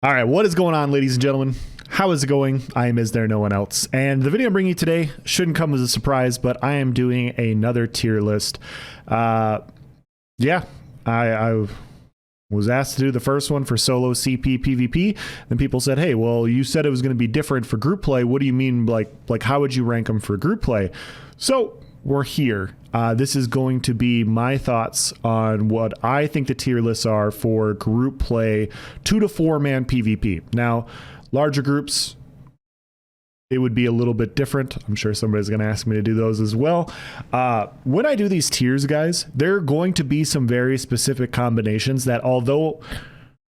All right, what is going on, ladies and gentlemen? How is it going? I am istherenoonelse, and the video I'm bringing you today shouldn't come as a surprise, but I am doing another tier list. I was asked to do the first one for solo CP PvP, and people said, hey, well, you said it was going to be different for group play. What do you mean, like how would you rank them for group play? So we're here. This is going to be my thoughts on what I think the tier lists are for group play 2 to 4 man PvP. Now, larger groups, it would be a little bit different. I'm sure somebody's going to ask me to do those as well. When I do these tiers, guys, there are going to be some very specific combinations that, although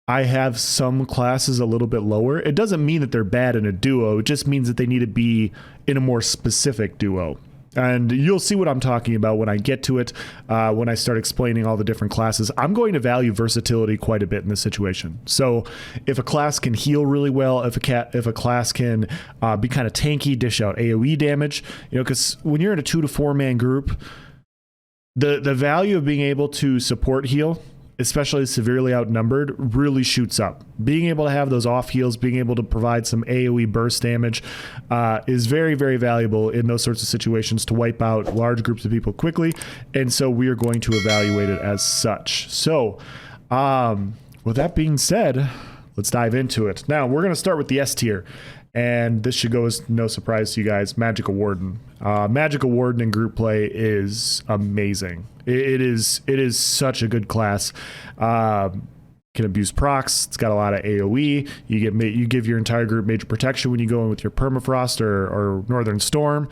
I have some classes a little bit lower, it doesn't mean that they're bad in a duo. It just means that they need to be in a more specific duo. And you'll see what I'm talking about when I get to it, when I start explaining all the different classes. I'm going to value versatility quite a bit in this situation. So if a class can heal really well, if a class can be kind of tanky, dish out AoE damage, you know, because when you're in a 2 to 4 man group, the value of being able to support heal, especially severely outnumbered, really shoots up. Being able to have those off heals, being able to provide some AoE burst damage is very, very valuable in those sorts of situations to wipe out large groups of people quickly. And so we are going to evaluate it as such. So with that being said, let's dive into it. Now we're going to start with the S tier. And this should go as no surprise to you guys. Magical Warden. Magical Warden in group play is amazing. It is such a good class. Can abuse procs. It's got a lot of AoE. You give your entire group major protection when you go in with your Permafrost or Northern Storm.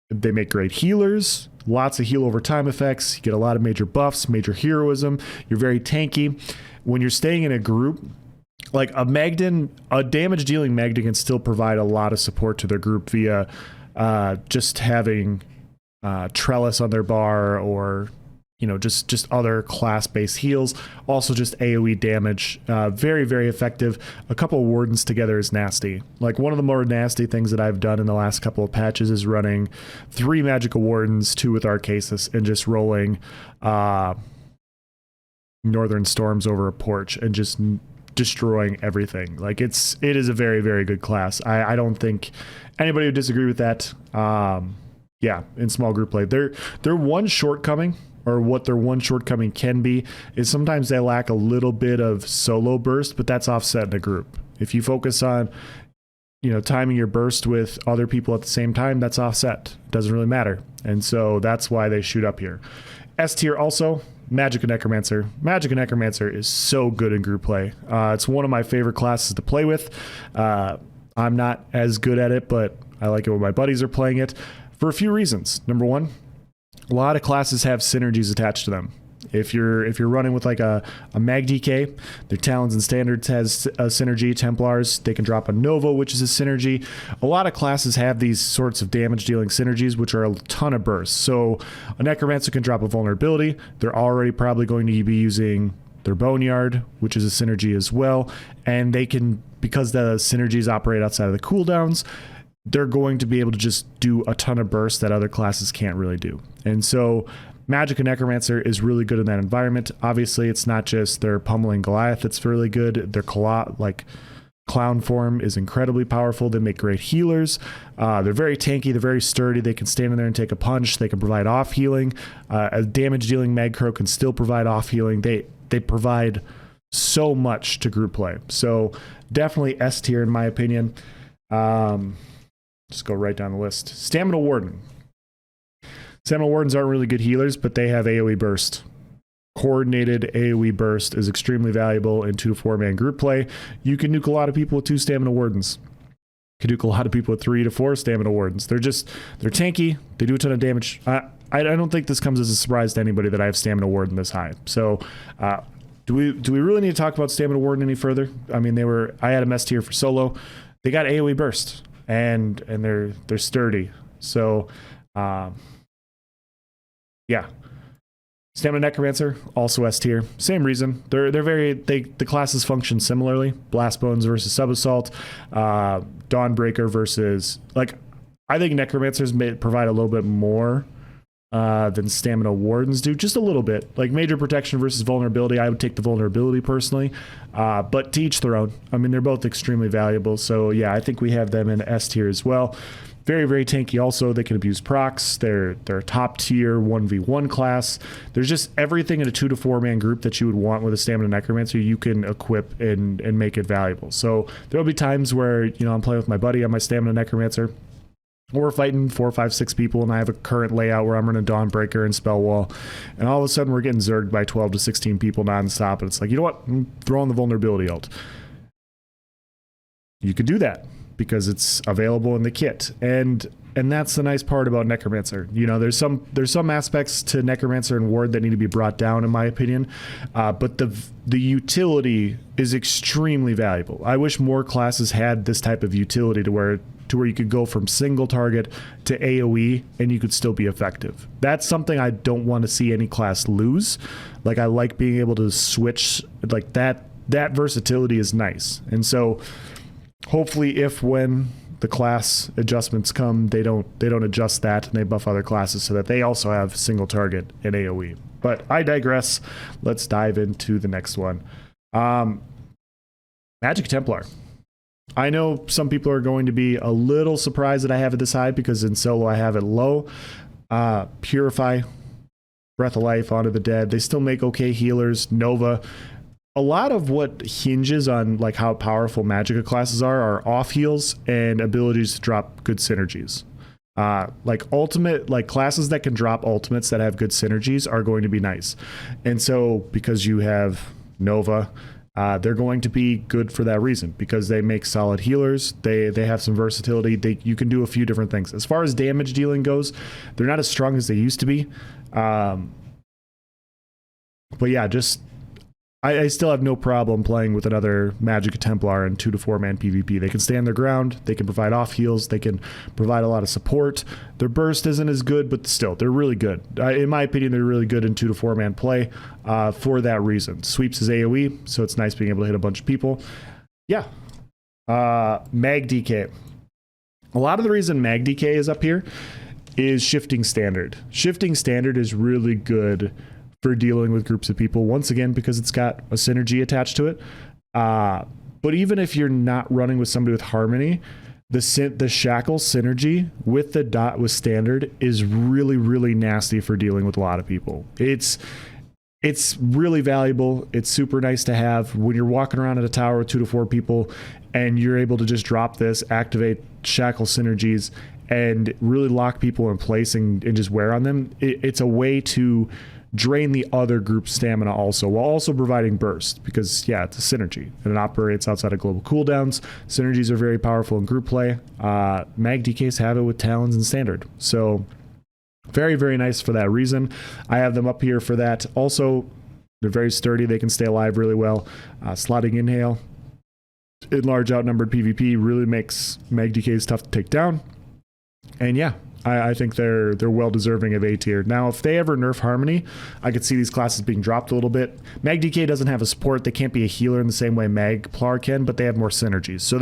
They make great healers. Lots of heal over time effects. You get a lot of major buffs, major heroism. You're very tanky. When you're staying in a group, like a damage dealing Magden can still provide a lot of support to their group via just having Trellis on their bar, or you know, just other class-based heals. Also just AoE damage, very, very effective. A couple of wardens together is nasty. Like one of the more nasty things that I've done in the last couple of patches is running 3 magical wardens, 2 with Arcasis, and just rolling Northern Storms over a porch and just destroying everything. Like it is a very, very good class. I don't think anybody would disagree with that. Yeah, in small group play, their one shortcoming, or what their one shortcoming can be, is sometimes they lack a little bit of solo burst, but that's offset in a group. If you focus on, you know, timing your burst with other people at the same time, that's offset. It doesn't really matter. And so that's why they shoot up here. S tier also, Magic and Necromancer. Magic and Necromancer is so good in group play. It's one of my favorite classes to play with. I'm not as good at it, but I like it when my buddies are playing it for a few reasons. Number one, a lot of classes have synergies attached to them. If you're running with like a Mag DK, their Talons and Standards has a synergy. Templars, they can drop a Nova, which is a synergy. A lot of classes have these sorts of damage dealing synergies, which are a ton of bursts. So a Necromancer can drop a vulnerability. They're already probably going to be using their Boneyard, which is a synergy as well. And they can, because the synergies operate outside of the cooldowns, they're going to be able to just do a ton of bursts that other classes can't really do. And so Magic and Necromancer is really good in that environment. Obviously, it's not just their pummeling Goliath that's really good. Their clown form is incredibly powerful. They make great healers. They're very tanky. They're very sturdy. They can stand in there and take a punch. They can provide off healing. A damage dealing Magcrow can still provide off healing. They provide so much to group play. So definitely S tier in my opinion. Just go right down the list. Stamina Warden. Stamina Wardens aren't really good healers, but they have AoE burst. Coordinated AoE burst is extremely valuable in 2 to 4 man group play. You can nuke a lot of people with 2 Stamina Wardens. You can nuke a lot of people with 3 to 4 Stamina Wardens. They're tanky. They do a ton of damage. I don't think this comes as a surprise to anybody that I have Stamina Warden this high. So do we really need to talk about Stamina Warden any further? I mean, I had a S tier for solo. They got AoE burst, and they're sturdy. So yeah. Stamina Necromancer, also S tier. Same reason. The classes function similarly. Blastbones versus Sub-Assault. Dawnbreaker versus, like, I think Necromancers may provide a little bit more than stamina wardens do, just a little bit. Like major protection versus vulnerability, I would take the vulnerability personally, but to each their own. I mean, they're both extremely valuable, so yeah, I think we have them in S tier as well. Very, very tanky also. They can abuse procs. They're a top tier 1v1 class. There's just everything in a 2 to 4 man group that you would want with a stamina necromancer you can equip and make it valuable. So there'll be times where, you know, I'm playing with my buddy on my stamina necromancer, or we're fighting 4, 5, 6 people, and I have a current layout where I'm running Dawnbreaker and Spell Wall, and all of a sudden we're getting zerged by 12 to 16 people nonstop, and it's like, you know what? I'm throwing the vulnerability ult. You could do that because it's available in the kit, and that's the nice part about Necromancer. You know, there's some aspects to Necromancer and Ward that need to be brought down, in my opinion, but the utility is extremely valuable. I wish more classes had this type of utility to where you could go from single target to AoE and you could still be effective. That's something I don't want to see any class lose. Like, I like being able to switch, like that versatility is nice. And so hopefully when the class adjustments come, they don't adjust that and they buff other classes so that they also have single target and AoE. But I digress. Let's dive into the next one. Magic Templar. I know some people are going to be a little surprised that I have it this high because in solo I have it low. Purify, Breath of Life, Honor the Dead, they still make okay healers. Nova. A lot of what hinges on like how powerful Magicka classes are off heals and abilities to drop good synergies. Like ultimate, like classes that can drop ultimates that have good synergies are going to be nice. And so because you have Nova, they're going to be good for that reason because they make solid healers. They have some versatility. You can do a few different things. As far as damage dealing goes, they're not as strong as they used to be. But yeah, I still have no problem playing with another Magicka Templar in 2 to 4 man PvP. They can stand their ground. They can provide off heals. They can provide a lot of support. Their burst isn't as good, but still, they're really good. In my opinion, they're really good in 2 to 4 man play for that reason. Sweeps is AoE, so it's nice being able to hit a bunch of people. Yeah. Mag DK. A lot of the reason Mag DK is up here is Shifting Standard. Shifting Standard is really good for dealing with groups of people, once again, because it's got a synergy attached to it. But even if you're not running with somebody with Harmony, the Shackle synergy with the dot with Standard is really, really nasty for dealing with a lot of people. It's really valuable. It's super nice to have when you're walking around at a tower with 2 to 4 people and you're able to just drop this, activate Shackle synergies, and really lock people in place and just wear on them. It's a way to drain the other group's stamina also, while also providing burst, because yeah, it's a synergy and it operates outside of global cooldowns. Synergies are very powerful in group play. Mag DKs have it with Talons and Standard, so very, very nice for that reason. I have them up here for that. Also, they're very sturdy. They can stay alive really well. Slotting Inhale in large outnumbered PvP really makes Mag DKs tough to take down. And yeah, I think they're well deserving of A tier. Now, if they ever nerf Harmony, I could see these classes being dropped a little bit. Mag DK doesn't have a support. They can't be a healer in the same way Magplar can, but they have more synergies. So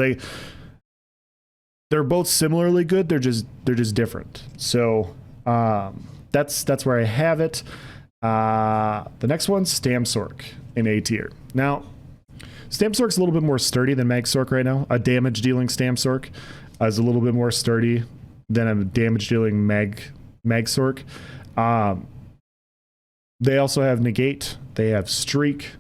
they're both similarly good. They're just different. So that's where I have it. The next one's Stamsork in A tier. Now, Stamsork's a little bit more sturdy than Magsork right now. A damage dealing Stamsork is a little bit more sturdy than a damage dealing Magsork. They also have Negate. They have Streak.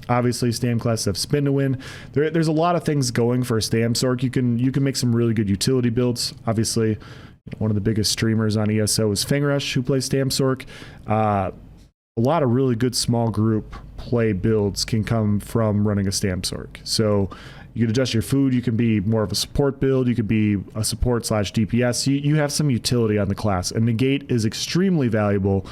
Obviously Stam classes have Spin to Win. There's a lot of things going for a Stamsork. You can make some really good utility builds. Obviously, one of the biggest streamers on ESO is Fangrush, who plays Stamsork. A lot of really good small group play builds can come from running a Stamsork. So you can adjust your food. You can be more of a support build. You could be a support / DPS. You have some utility on the class. And Negate is extremely valuable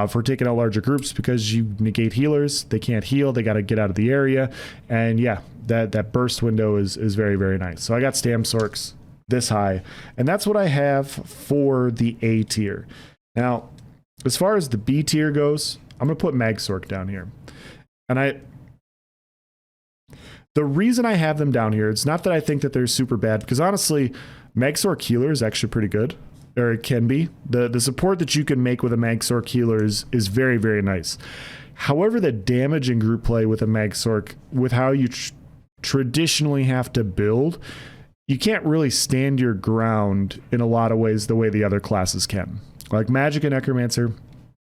for taking out larger groups because you negate healers. They can't heal. They got to get out of the area. And yeah, that burst window is very, very nice. So I got Stamsorks this high. And that's what I have for the A tier. Now, as far as the B tier goes, I'm going to put Magsork down here. And the reason I have them down here, it's not that I think that they're super bad, because honestly, Magsork healer is actually pretty good. or it can be. The support that you can make with a Magsork healer is very, very nice. However, the damage in group play with a Magsork, with how you traditionally have to build, you can't really stand your ground in a lot of ways the way the other classes can. Like Magic and Necromancer,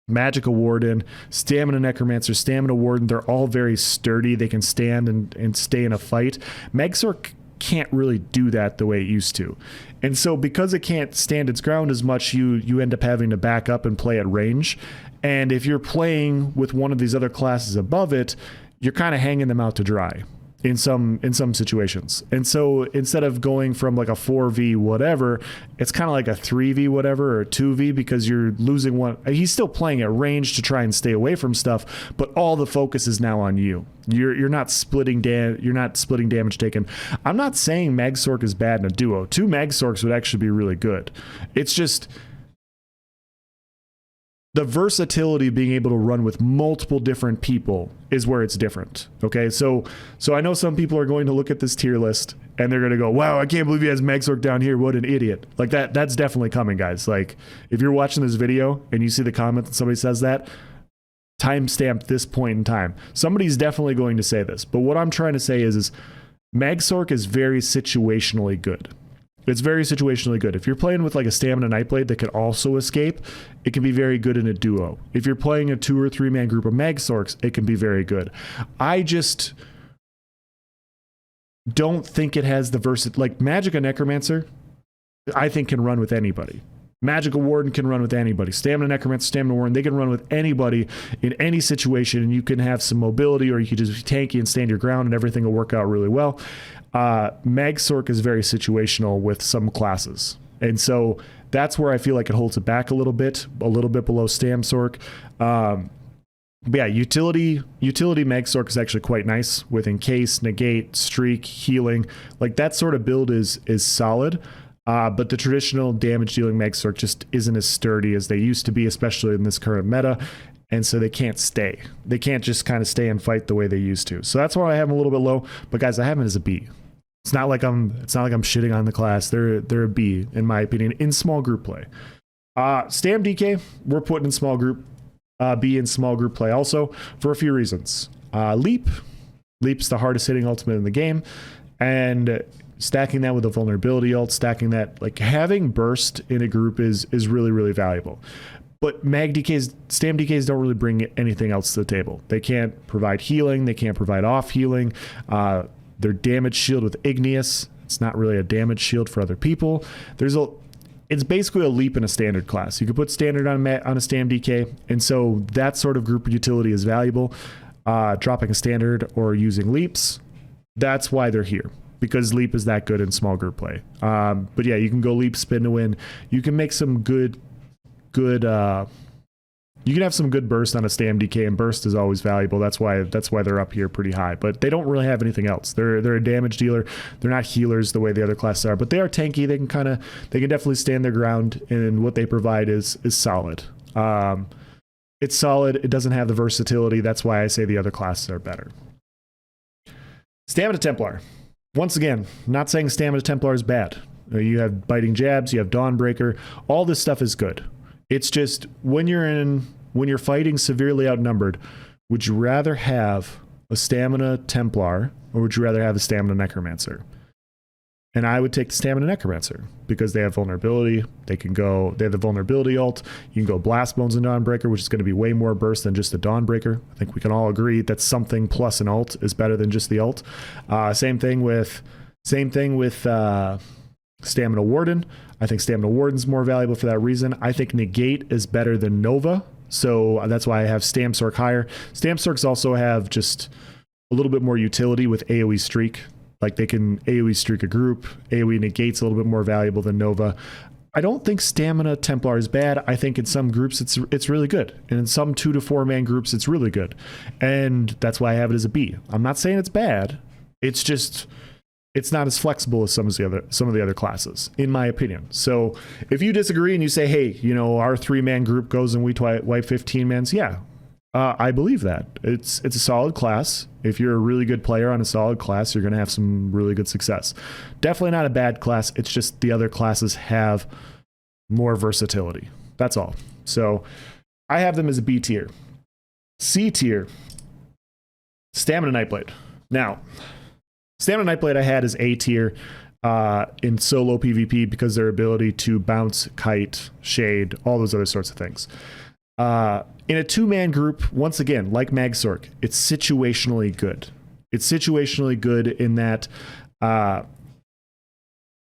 Magic Warden, Stamina Necromancer, Stamina Warden, they're all very sturdy. They can stand and stay in a fight. Magsork can't really do that the way it used to. And so because it can't stand its ground as much, you end up having to back up and play at range. And if you're playing with one of these other classes above it, you're kind of hanging them out to dry in some situations. And so instead of going from like a 4v whatever, it's kind of like a 3v whatever or a 2v, because you're losing one. He's still playing at range to try and stay away from stuff, but all the focus is now on you. You're not splitting damage taken. I'm not saying Magsork is bad in a duo. 2 Magsorks would actually be really good. It's just the versatility of being able to run with multiple different people is where it's different. Okay, so I know some people are going to look at this tier list and they're going to go, wow, I can't believe he has Magsork down here. What an idiot. Like that's definitely coming, guys. Like if you're watching this video and you see the comment that somebody says that, timestamp this point in time. Somebody's definitely going to say this. But what I'm trying to say is Magsork is very situationally good. It's very situationally good. If you're playing with like a Stamina Nightblade that can also escape, it can be very good in a duo. If you're playing a 2 or 3 man group of Magsorks, it can be very good. I just don't think it has the versatility. Like Magic and Necromancer, I think can run with anybody. Magic Warden can run with anybody. Stamina Necromancer, Stamina Warden, they can run with anybody in any situation, and you can have some mobility, or you can just be tanky and stand your ground and everything will work out really well. Magsork is very situational with some classes. And so that's where I feel like it holds it back a little bit below Stamsork. But yeah, utility Magsork is actually quite nice with Encase, Negate, Streak, Healing. Like that sort of build is solid. But the traditional damage dealing Magsork just isn't as sturdy as they used to be, especially in this current meta. And so they can't stay. They can't just kind of stay and fight the way they used to. So that's why I have them a little bit low. But guys, I have them as a B. It's not like I'm shitting on the class. They're a B in my opinion in small group play. Stam DK, we're putting in small group, B in small group play also for a few reasons. Leap's the hardest hitting ultimate in the game, and stacking that with a vulnerability ult, stacking that, like having burst in a group is really, really valuable. But Stam DKs don't really bring anything else to the table. They can't provide healing. They can't provide off healing. Their damage shield with Igneous, it's not really a damage shield for other people. It's basically a leap in a standard class. You could put standard on a Stam DK, and so that sort of group utility is valuable. Dropping a standard or using leaps, that's why they're here, because leap is that good in small group play. But yeah, you can go leap, spin to win. You can make some good you can have some good burst on a Stam DK, and burst is always valuable. That's why they're up here pretty high. But they don't really have anything else. They're a damage dealer. They're not healers the way the other classes are, but they are tanky. They can definitely stand their ground, and what they provide is solid. It's solid. It doesn't have the versatility. That's why I say the other classes are better. Stamina Templar. Once again, not saying Stamina Templar is bad. You have biting jabs, you have Dawnbreaker. All this stuff is good. It's just when you're fighting severely outnumbered, would you rather have a Stamina Templar or would you rather have a Stamina Necromancer? And I would take the Stamina Necromancer because they have vulnerability. They have the vulnerability ult. You can go Blast Bones and Dawnbreaker, which is going to be way more burst than just a Dawnbreaker. I think we can all agree that something plus an ult is better than just the ult. Same thing with Stamina Warden. I think Stamina Warden's more valuable for that reason. I think Negate is better than Nova, so that's why I have Stamsork higher. Stamsorks also have just a little bit more utility with AoE Streak. Like they can AoE Streak a group. AoE Negate's a little bit more valuable than Nova. I don't think Stamina Templar is bad. I think in some groups it's really good. And in some 2 to 4 man groups it's really good. And that's why I have it as a B. I'm not saying it's bad. It's just it's not as flexible as some of the other classes, in my opinion. So if you disagree and you say, hey, our 3-man group goes and we wipe 15 mans, yeah, I believe that. It's a solid class. If you're a really good player on a solid class, you're going to have some really good success. Definitely not a bad class. It's just the other classes have more versatility. That's all. So I have them as a B tier. C tier, Stamina Nightblade. Now, Stamina Nightblade I had as A tier in solo PvP because their ability to bounce, kite, shade, all those other sorts of things. In a two-man group, once again, like Magsork, it's situationally good. It's situationally good in that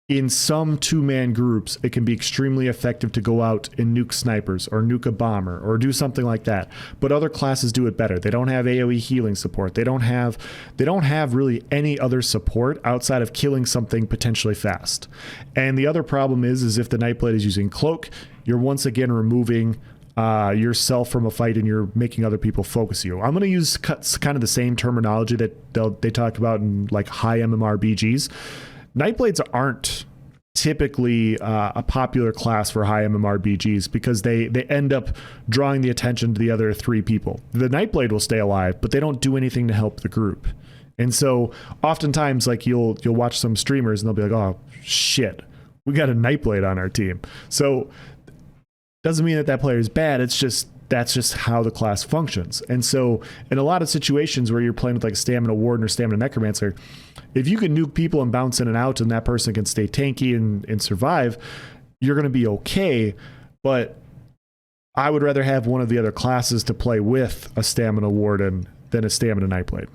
in some two-man groups, it can be extremely effective to go out and nuke snipers or nuke a bomber or do something like that. But other classes do it better. They don't have AoE healing support. They don't have really any other support outside of killing something potentially fast. And the other problem is if the Nightblade is using cloak, you're once again removing yourself from a fight and you're making other people focus you. I'm going to use kind of the same terminology that they talked about in like high MMR BGs. Nightblades aren't typically a popular class for high MMR BGs because they end up drawing the attention to the other three people. The Nightblade will stay alive, but they don't do anything to help the group. And so oftentimes like you'll watch some streamers and they'll be like, oh shit, we got a Nightblade on our team. So doesn't mean that player is bad. It's just that's just how the class functions. And so in a lot of situations where you're playing with like a Stamina Warden or Stamina Necromancer, if you can nuke people and bounce in and out and that person can stay tanky and survive, you're going to be okay. But I would rather have one of the other classes to play with a Stamina Warden than a Stamina Nightblade.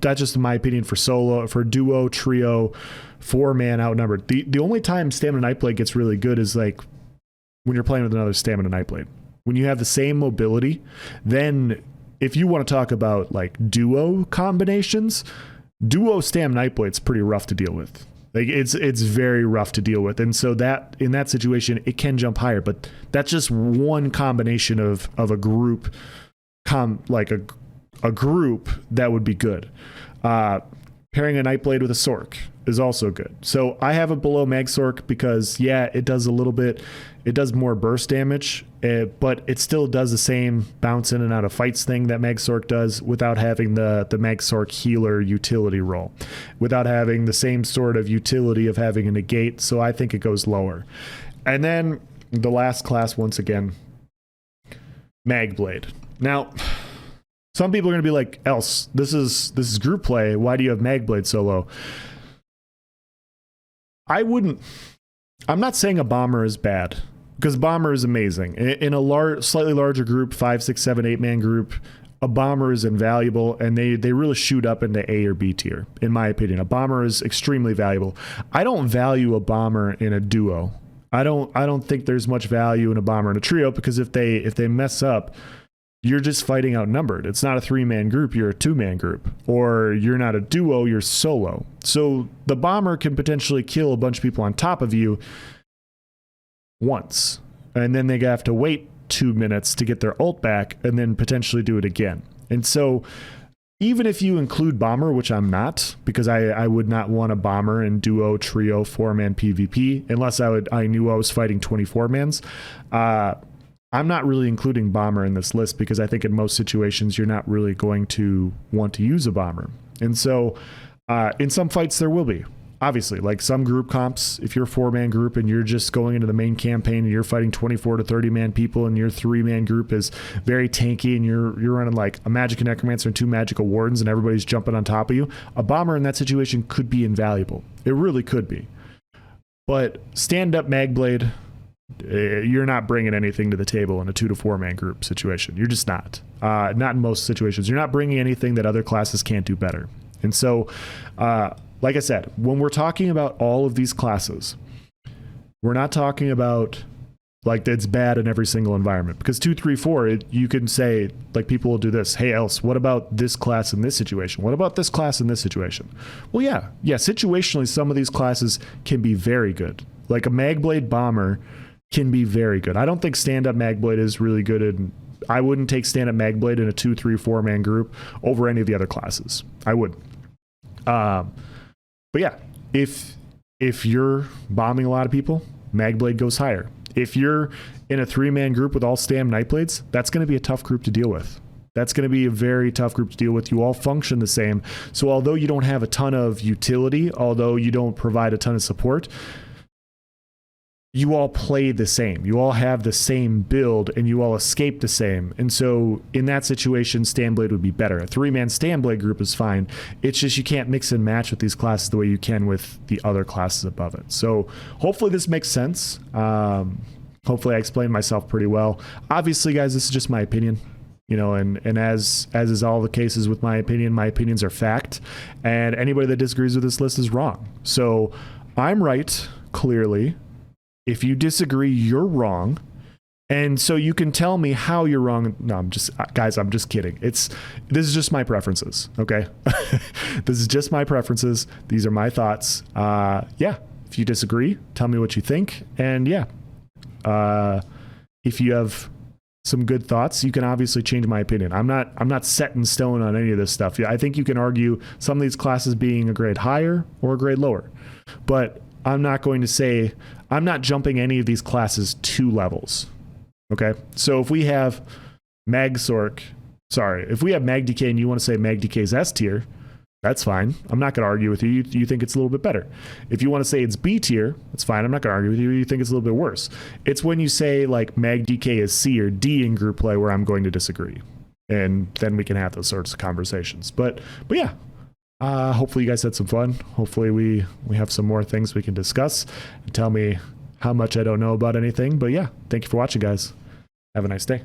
That's just my opinion for solo, for duo, trio, 4-man outnumbered. The only time Stamina Nightblade gets really good is like when you're playing with another Stamina Nightblade. When you have the same mobility, then if you want to talk about like duo combinations, duo Stam Nightblade's pretty rough to deal with. Like it's very rough to deal with. And so that in that situation, it can jump higher, but that's just one combination of a group, like a group that would be good. Pairing a Nightblade with a Sork is also good. So I have it below Magsork because yeah, it does a little bit, it does more burst damage, but it still does the same bounce in and out of fights thing that Magsork does without having the Magsork healer utility role, without having the same sort of utility of having a negate. So I think it goes lower. And then the last class, once again, Magblade. Now, some people are going to be like, Else, this is group play. Why do you have Magblade so low? I'm not saying a bomber is bad, because bomber is amazing. In a slightly larger group, 5, 6, 7, 8-man group, a bomber is invaluable, and they really shoot up into A or B tier, in my opinion. A bomber is extremely valuable. I don't value a bomber in a duo. I don't think there's much value in a bomber in a trio, because if they mess up, you're just fighting outnumbered. It's not a 3-man group, you're a 2-man group. Or you're not a duo, you're solo. So the bomber can potentially kill a bunch of people on top of you once. And then they have to wait 2 minutes to get their ult back and then potentially do it again. And so even if you include bomber, which I'm not, because I would not want a bomber in duo, trio, 4-man PvP, unless I knew I was fighting 24-mans. I'm not really including bomber in this list because I think in most situations you're not really going to want to use a bomber. And so in some fights there will be. Obviously, like some group comps, if you're a 4-man group and you're just going into the main campaign and you're fighting 24 to 30-man people and your 3-man group is very tanky and you're running like a magic necromancer and 2 magical wardens and everybody's jumping on top of you, a bomber in that situation could be invaluable. It really could be. But stand-up Magblade, you're not bringing anything to the table in a 2 to 4-man group situation. You're just not. Not in most situations. You're not bringing anything that other classes can't do better. And so, like I said, when we're talking about all of these classes, we're not talking about like it's bad in every single environment. Because 2, 3, 4, you can say, like people will do this. Hey, Else, what about this class in this situation? What about this class in this situation? Well, yeah, situationally, some of these classes can be very good. Like a Magblade bomber can be very good. I don't think stand-up Magblade is really good in... I wouldn't take stand-up Magblade in a 2, 3, 4-man group over any of the other classes. I wouldn't. But yeah, if you're bombing a lot of people, Magblade goes higher. If you're in a 3-man group with all Stam Nightblades, that's going to be a tough group to deal with. That's going to be a very tough group to deal with. You all function the same. So although you don't have a ton of utility, although you don't provide a ton of support, you all play the same. You all have the same build and you all escape the same. And so in that situation, Standblade would be better. A 3-man Standblade group is fine. It's just you can't mix and match with these classes the way you can with the other classes above it. So hopefully this makes sense. Hopefully I explained myself pretty well. Obviously, guys, this is just my opinion. You know, and as is all the cases with my opinions are fact. And anybody that disagrees with this list is wrong. So I'm right, clearly. If you disagree, you're wrong. And so you can tell me how you're wrong. No, I'm just kidding. This is just my preferences. Okay. This is just my preferences. These are my thoughts. Yeah. If you disagree, tell me what you think. And yeah, if you have some good thoughts, you can obviously change my opinion. I'm not set in stone on any of this stuff. I think you can argue some of these classes being a grade higher or a grade lower, but I'm not going to say, I'm not jumping any of these classes 2 levels. Okay. So if we have if we have Mag DK and you want to say Mag DK is S tier, that's fine. I'm not going to argue with you. You think it's a little bit better. If you want to say it's B tier, that's fine. I'm not going to argue with you. You think it's a little bit worse. It's when you say like Mag DK is C or D in group play where I'm going to disagree. And then we can have those sorts of conversations. But yeah. Hopefully you guys had some fun. Hopefully we have some more things we can discuss and tell me how much I don't know about anything. But yeah, thank you for watching, guys. Have a nice day.